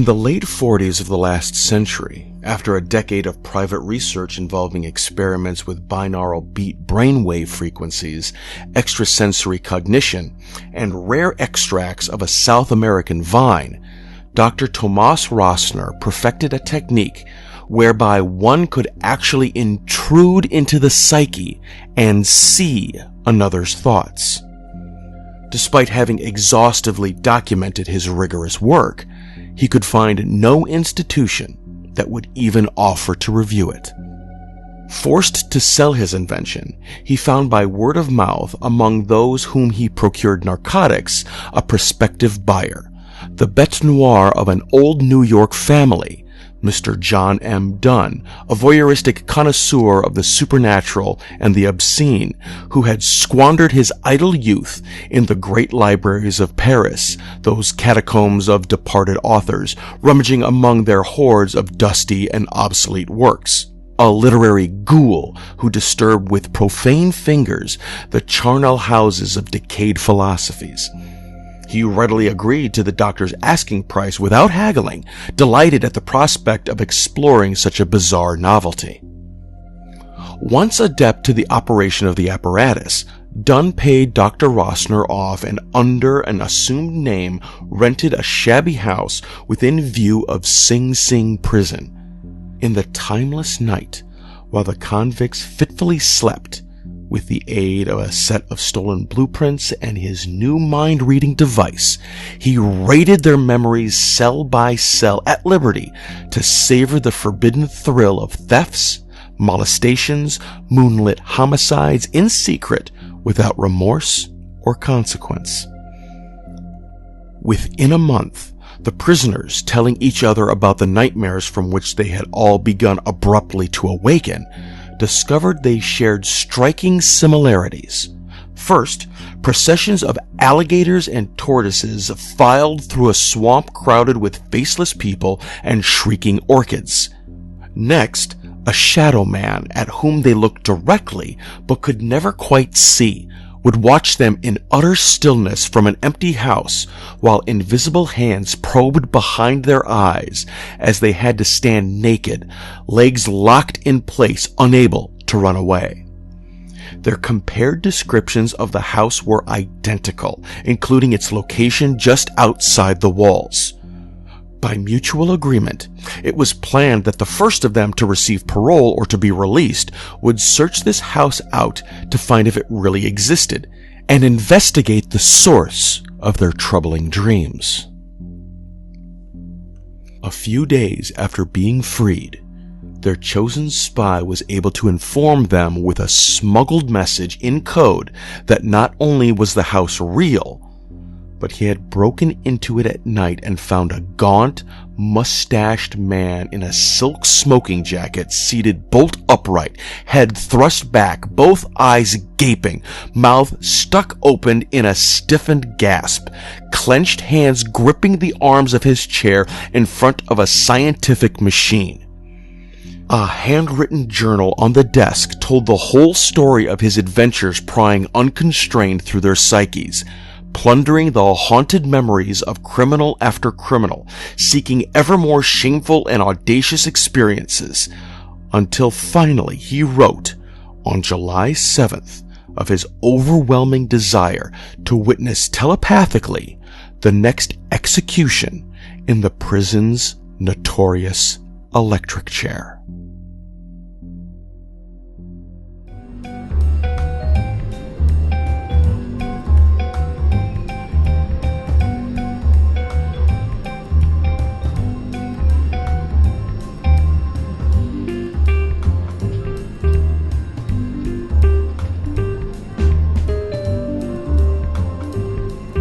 In the late 40s of the last century, after a decade of private research involving experiments with binaural beat brainwave frequencies, extrasensory cognition, and rare extracts of a South American vine, Dr. Tomas Rosner perfected a technique whereby one could actually intrude into the psyche and see another's thoughts. Despite having exhaustively documented his rigorous work, he could find no institution that would even offer to review it. Forced to sell his invention, he found by word of mouth among those whom he procured narcotics a prospective buyer, the bête noire of an old New York family, Mr. John M. Dunn, a voyeuristic connoisseur of the supernatural and the obscene, who had squandered his idle youth in the great libraries of Paris, those catacombs of departed authors, rummaging among their hoards of dusty and obsolete works. A literary ghoul who disturbed with profane fingers the charnel houses of decayed philosophies. He readily agreed to the doctor's asking price without haggling, delighted at the prospect of exploring such a bizarre novelty. Once adept to the operation of the apparatus, Dunn paid Dr. Rosner off and under an assumed name rented a shabby house within view of Sing Sing prison. In the timeless night, while the convicts fitfully slept, with the aid of a set of stolen blueprints and his new mind-reading device, he raided their memories cell by cell at liberty to savor the forbidden thrill of thefts, molestations, moonlit homicides in secret without remorse or consequence. Within a month, the prisoners, telling each other about the nightmares from which they had all begun abruptly to awaken, discovered they shared striking similarities. First, processions of alligators and tortoises filed through a swamp crowded with faceless people and shrieking orchids. Next, a shadow man at whom they looked directly but could never quite see would watch them in utter stillness from an empty house while invisible hands probed behind their eyes as they had to stand naked, legs locked in place, unable to run away. Their compared descriptions of the house were identical, including its location just outside the walls. By mutual agreement, it was planned that the first of them to receive parole or to be released would search this house out to find if it really existed and investigate the source of their troubling dreams. A few days after being freed, their chosen spy was able to inform them with a smuggled message in code that not only was the house real, but he had broken into it at night and found a gaunt, mustached man in a silk smoking jacket seated bolt upright, head thrust back, both eyes gaping, mouth stuck open in a stiffened gasp, clenched hands gripping the arms of his chair in front of a scientific machine. A handwritten journal on the desk told the whole story of his adventures prying unconstrained through their psyches, plundering the haunted memories of criminal after criminal, seeking ever more shameful and audacious experiences, until finally he wrote, on July 7th, of his overwhelming desire to witness telepathically the next execution in the prison's notorious electric chair.